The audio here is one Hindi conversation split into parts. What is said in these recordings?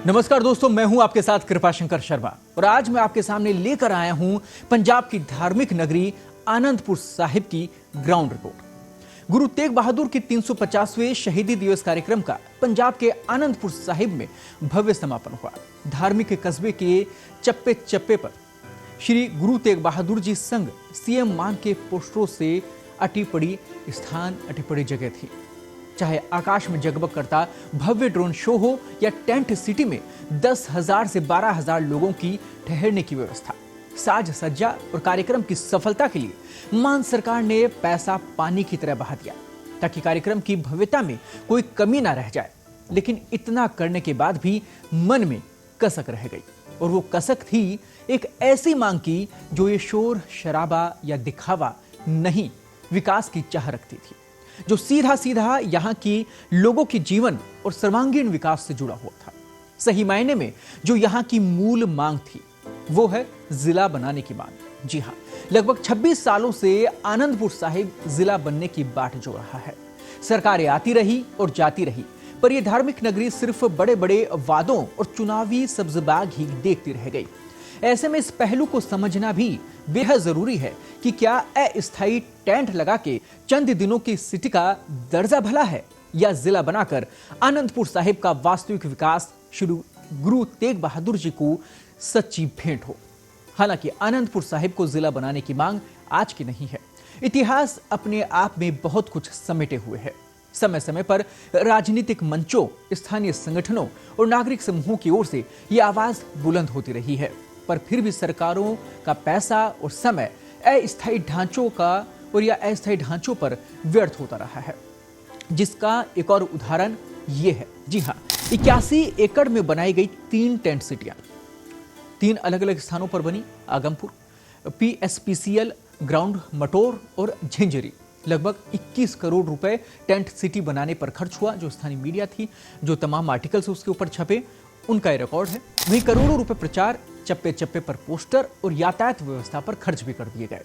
नमस्कार दोस्तों, मैं हूं आपके साथ कृपाशंकर शर्मा और आज मैं आपके सामने लेकर आया हूं पंजाब की धार्मिक नगरी आनंदपुर साहिब की ग्राउंड रिपोर्ट। गुरु तेग बहादुर की 350वें शहीदी दिवस कार्यक्रम का पंजाब के आनंदपुर साहिब में भव्य समापन हुआ। धार्मिक कस्बे के चप्पे चप्पे पर श्री गुरु तेग बहादुर जी संग सीएम मान के पोस्टरों से अटी पड़ी जगह थी। चाहे आकाश में जगमग करता भव्य ड्रोन शो हो या टेंट सिटी में 10,000 से 12,000 लोगों की ठहरने की व्यवस्था, साज सज्जा और कार्यक्रम की सफलता के लिए मान सरकार ने पैसा पानी की तरह बहा दिया ताकि कार्यक्रम की भव्यता में कोई कमी ना रह जाए। लेकिन इतना करने के बाद भी मन में कसक रह गई और वो कसक थी एक ऐसी मांग की जो ये शोर शराबा या दिखावा नहीं, विकास की चाह रखती थी, जो सीधा सीधा यहाँ की लोगों के जीवन और सर्वांगीण विकास से जुड़ा हुआ था। सही मायने में जो यहाँ की मूल मांग थी वो है जिला बनाने की मांग। जी हाँ, लगभग 26 सालों से आनंदपुर साहिब जिला बनने की बाट जो रहा है। सरकारें आती रही और जाती रही, पर यह धार्मिक नगरी सिर्फ बड़े बड़े वादों और चुनावी सब्जबाग ही देखती रह गई। ऐसे में इस पहलू को समझना भी बेहद जरूरी है कि क्या अस्थायी टेंट लगा के चंद दिनों की सिटी का दर्जा भला है या जिला बनाकर आनंदपुर साहिब का वास्तविक विकास श्री गुरु तेग बहादुर जी को सच्ची भेंट हो। हालांकि आनंदपुर साहिब को जिला बनाने की मांग आज की नहीं है। इतिहास अपने आप में बहुत कुछ समेटे हुए है। समय समय पर राजनीतिक मंचों, स्थानीय संगठनों और नागरिक समूहों की ओर से यह आवाज बुलंद होती रही है, पर फिर भी सरकारों का पैसा और समय अस्थायी ढांचों पर व्यर्थ होता रहा है, जिसका एक और उदाहरण ये है। जी हाँ, 81 एकड़ में बनाई गई 3 टेंट सिटियां 3 अलग अलग स्थानों पर बनी। आगमपुर, PSPCL ग्राउंड, मटोर और झिंझरी। लगभग 21 करोड़ रुपए टेंट सिटी बनाने पर खर्च हुआ। जो स्थानीय मीडिया थी, जो तमाम आर्टिकल्स उसके ऊपर छपे, उनका यह रिकॉर्ड है। वहीं करोड़ों रुपए प्रचार, चप्पे चप्पे पर पोस्टर और यातायात व्यवस्था पर खर्च भी कर दिए गए।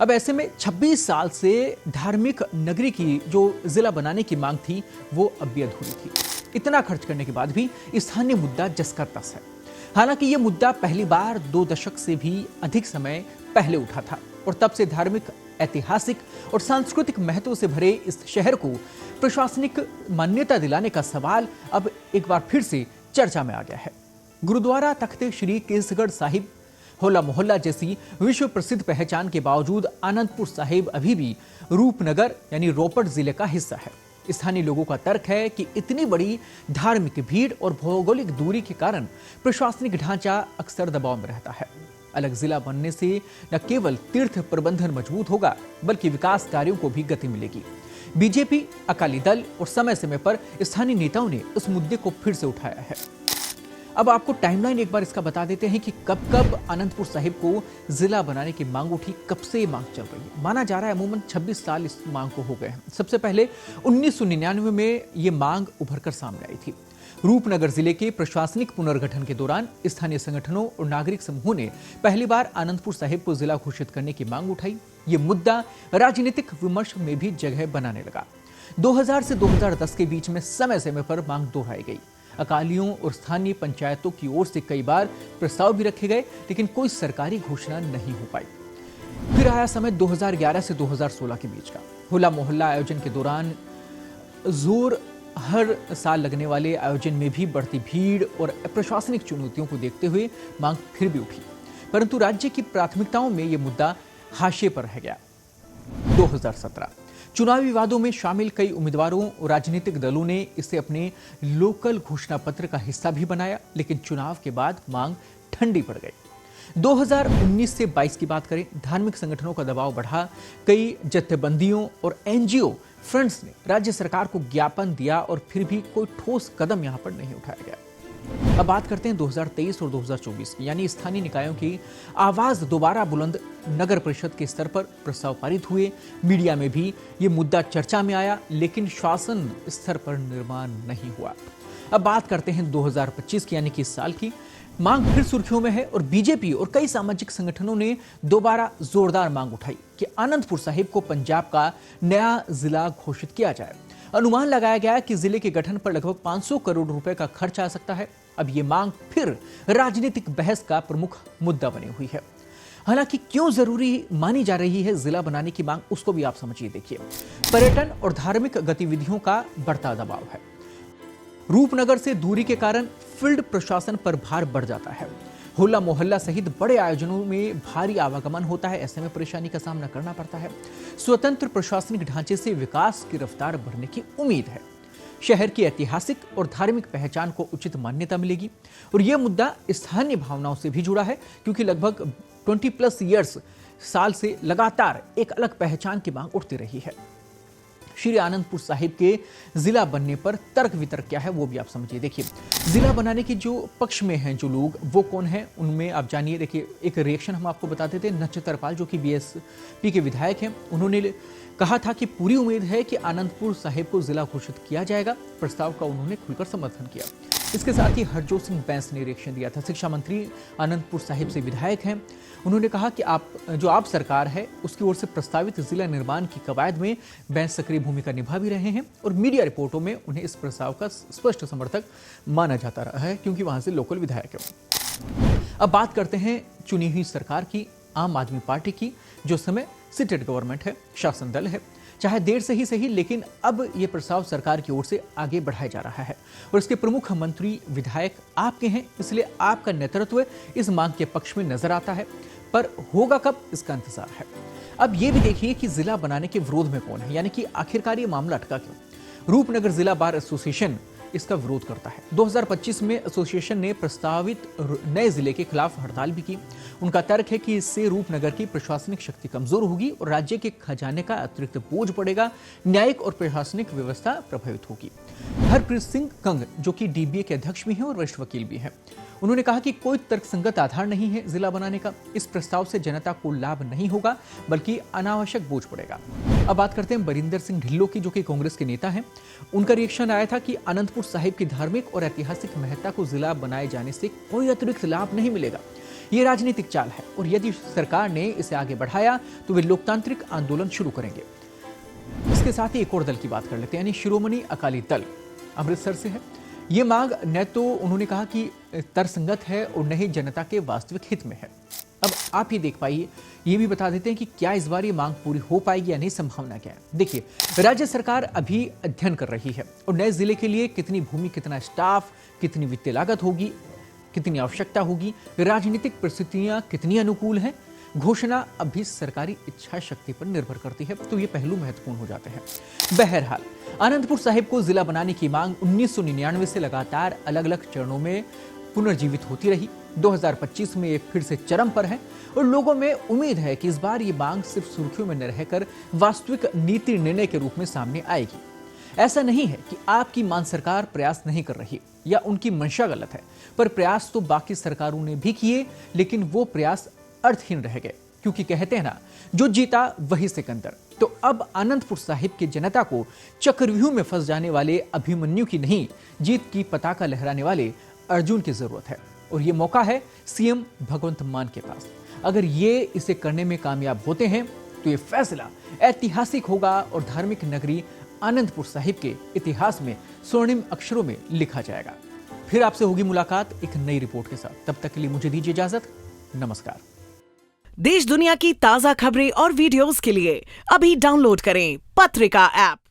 अब ऐसे में 26 साल से धार्मिक नगरी की जो जिला बनाने की मांग थी वो अब भी अधूरी थी। इतना खर्च करने के बाद भी स्थानीय मुद्दा जस का तस है। हालांकि यह मुद्दा पहली बार 2 दशक से भी अधिक समय पहले उठा था और तब से धार्मिक, ऐतिहासिक और सांस्कृतिक महत्व से भरे इस शहर को प्रशासनिक मान्यता दिलाने का सवाल अब एक बार फिर से चर्चा में आ गया है। गुरुद्वारा तख्त श्री केसगढ़ साहिब, होला मोहल्ला जैसी विश्व प्रसिद्ध पहचान के बावजूद आनंदपुर साहिब अभी भी रूपनगर यानी रोपड़ जिले का हिस्सा है। स्थानीय लोगों का तर्क है कि इतनी बड़ी धार्मिक भीड़ और भौगोलिक दूरी के कारण प्रशासनिक ढांचा अक्सर दबाव में रहता है। अलग जिला बनने से न केवल तीर्थ प्रबंधन मजबूत होगा, बल्कि विकास कार्यों को भी गति मिलेगी। बीजेपी, अकाली दल और समय समय पर स्थानीय नेताओं ने उस मुद्दे को फिर से उठाया है। अब आपको टाइमलाइन एक बार इसका बता देते हैं कि कब कब आनंदपुर साहिब को जिला बनाने की मांग उठी, कब से ये मांग चल रही है। माना जा रहा है अमूमन 26 साल इस मांग को हो गए हैं। सबसे पहले 1999 में ये मांग उभरकर सामने आई थी। रूपनगर जिले के प्रशासनिक पुनर्गठन के दौरान स्थानीय संगठनों और नागरिक समूहों ने पहली बार आनंदपुर साहिब को जिला घोषित करने की मांग उठाई। ये मुद्दा राजनीतिक विमर्श में भी जगह बनाने लगा। 2000 से 2010 के बीच में समय समय पर मांग दोहराई गई। अकालियों और स्थानीय पंचायतों की ओर से कई बार प्रस्ताव भी रखे गए, लेकिन कोई सरकारी घोषणा नहीं हो पाई। फिर आया समय 2011 से 2016 के बीच का। होला मोहल्ला आयोजन के दौरान जोर हर साल लगने वाले आयोजन में भी बढ़ती भीड़ और प्रशासनिक चुनौतियों को देखते हुए मांग फिर भी उठी, परंतु राज्य की प्राथमिकताओं में यह मुद्दा हाशिए पर रह गया। 2017 चुनावी विवादों में शामिल कई उम्मीदवारों और राजनीतिक दलों ने इसे अपने लोकल घोषणा पत्र का हिस्सा भी बनाया, लेकिन चुनाव के बाद मांग ठंडी पड़ गई। 2019 से 22 की बात करें, धार्मिक संगठनों का दबाव बढ़ा। कई जत्थेबंदियों और NGO फ्रंट्स ने राज्य सरकार को ज्ञापन दिया और फिर भी कोई ठोस कदम यहां पर नहीं उठाया गया। अब बात करते हैं 2023 और 2024 की, यानी स्थानीय निकायों की आवाज दोबारा बुलंद। नगर परिषद के स्तर पर प्रस्ताव पारित हुए, मीडिया में भी ये मुद्दा चर्चा में आया, लेकिन शासन स्तर पर निर्माण नहीं हुआ। अब बात करते हैं 2025 की, यानी कि इस साल की। मांग फिर सुर्खियों में है और बीजेपी और कई सामाजिक संगठनों ने दोबारा जोरदार मांग उठाई कि आनंदपुर साहिब को पंजाब का नया जिला घोषित किया जाए। अनुमान लगाया गया है कि जिले के गठन पर लगभग 500 करोड़ रुपए का खर्च आ सकता है। अब ये मांग फिर राजनीतिक बहस का प्रमुख मुद्दा बनी हुई है। हालांकि क्यों जरूरी मानी जा रही है जिला बनाने की मांग, उसको भी आप समझिए। देखिए, पर्यटन और धार्मिक गतिविधियों का बढ़ता दबाव है। रूपनगर से दूरी के कारण फील्ड प्रशासन पर भार बढ़ जाता है। होला मोहल्ला सहित बड़े आयोजनों में भारी आवागमन होता है, ऐसे में परेशानी का सामना करना पड़ता है। स्वतंत्र प्रशासनिक ढांचे से विकास की रफ्तार बढ़ने की उम्मीद है। शहर की ऐतिहासिक और धार्मिक पहचान को उचित मान्यता मिलेगी। और यह मुद्दा स्थानीय भावनाओं से भी जुड़ा है, क्योंकि लगभग 20+ साल से लगातार एक अलग पहचान की मांग उठती रही है। श्री आनंदपुर साहिब के जिला बनने पर तर्क वितर्क क्या है, वो भी आप समझिए। देखिए, जिला बनाने के जो पक्ष में हैं जो लोग, वो कौन हैं, उनमें आप जानिए। देखिए, एक रिएक्शन हम आपको बताते थे। नक्षत्रपाल जो कि बीएसपी के विधायक हैं, उन्होंने कहा था कि पूरी उम्मीद है कि आनंदपुर साहिब को जिला घोषित किया जाएगा। प्रस्ताव का उन्होंने खुलकर समर्थन किया। इसके साथ ही हरजोत सिंह बैंस ने रिएक्शन दिया था। शिक्षा मंत्री आनंदपुर साहिब से विधायक हैं। उन्होंने कहा कि आप सरकार है उसकी ओर से प्रस्तावित जिला निर्माण की कवायद में बैंस सक्रिय भूमिका निभा भी रहे हैं और मीडिया रिपोर्टों में उन्हें इस प्रस्ताव का स्पष्ट समर्थक माना जाता रहा है, क्योंकि वहां से लोकल विधायक है। अब बात करते हैं चुनी हुई सरकार की, आम आदमी पार्टी की, जो समय सीटेड गवर्नमेंट है, शासन दल है। चाहे देर से ही सही, लेकिन अब यह प्रस्ताव सरकार की ओर से आगे बढ़ाया जा रहा है और इसके प्रमुख मंत्री विधायक आपके हैं, इसलिए आपका नेतृत्व इस मांग के पक्ष में नजर आता है। पर होगा कब, इसका इंतजार है। अब यह भी देखिए कि जिला बनाने के विरोध में कौन है, यानी कि आखिरकार ये मामला अटका क्यों। रूपनगर जिला बार एसोसिएशन इसका विरोध करता है। 2025 में एसोसिएशन ने प्रस्तावित नए जिले के खिलाफ हड़ताल भी की। उनका तर्क है कि इससे रूपनगर की प्रशासनिक शक्ति कमजोर होगी और राज्य के खजाने का अतिरिक्त बोझ पड़ेगा, न्यायिक और प्रशासनिक व्यवस्था प्रभावित होगी। हरप्रीत सिंह कंग, जो कि डीबीए के अध्यक्ष भी हैं और वरिष्ठ वकील भी हैं, उन्होंने कहा कि कोई तर्कसंगत आधार नहीं है जिला बनाने का। इस प्रस्ताव से जनता को लाभ नहीं होगा, बल्कि अनावश्यक बोझ पड़ेगा। अब बात करते हैं बरिंदर सिंह ढिल्लों की, जो कि कांग्रेस के नेता हैं। उनका रिएक्शन आया था कि आनंदपुर साहिब की धार्मिक और ऐतिहासिक महत्ता को जिला बनाए जाने से कोई अतिरिक्त लाभ नहीं मिलेगा। ये राजनीतिक चाल है और यदि सरकार ने इसे आगे बढ़ाया तो वे लोकतांत्रिक आंदोलन शुरू करेंगे। इसके साथ ही एक और दल की बात कर लेते हैं, यानी शिरोमणि अकाली दल अमृतसर से है। ये मांग न तो उन्होंने कहा कि तर्कसंगत है और न ही जनता के वास्तविक हित में है। अब आप ये देख पाइए, ये भी बता देते हैं कि क्या इस बार ये मांग पूरी हो पाएगी या नहीं, संभावना क्या है। देखिए, राज्य सरकार अभी अध्ययन कर रही है और नए जिले के लिए कितनी भूमि, कितना स्टाफ, कितनी वित्तीय लागत होगी, कितनी आवश्यकता होगी, राजनीतिक परिस्थितियां कितनी अनुकूल हैं, घोषणा अभी सरकारी इच्छा शक्ति पर निर्भर करती है। तो ये पहलू महत्वपूर्ण हो जाते हैं। बहरहाल, आनंदपुर साहिब को जिला बनाने की मांग 1999 से लगातार अलग अलग चरणों में पुनर्जीवित होती रही। 2025 में ये फिर से चरम पर है और लोगों में उम्मीद है कि इस बार ये मांग सिर्फ सुर्खियों में न रहकर वास्तविक नीति निर्णय के रूप में सामने आएगी। ऐसा नहीं है कि आपकी मान सरकार प्रयास नहीं कर रही या उनकी मंशा गलत है, पर प्रयास तो बाकी सरकारों ने भी किए, लेकिन वो प्रयास अर्थहीन रह गए, क्योंकि कहते हैं ना, जो जीता वही सिकंदर। तो अब आनंदपुर साहिब की जनता को चक्रव्यूह में फंस जाने वाले अभिमन्यु की नहीं, जीत की पताका लहराने वाले अर्जुन की जरूरत है। और ये मौका है सीएम भगवंत मान के पास। अगर ये इसे करने में कामयाब होते हैं तो ये फैसला ऐतिहासिक होगा और धार्मिक नगरी आनंदपुर साहिब के इतिहास में स्वर्णिम अक्षरों में लिखा जाएगा। फिर आपसे होगी मुलाकात एक नई रिपोर्ट के साथ। तब तक के लिए मुझे दीजिए इजाजत। नमस्कार। देश दुनिया की ताजा खबरें और वीडियोस के लिए अभी डाउनलोड करें पत्रिका ऐप।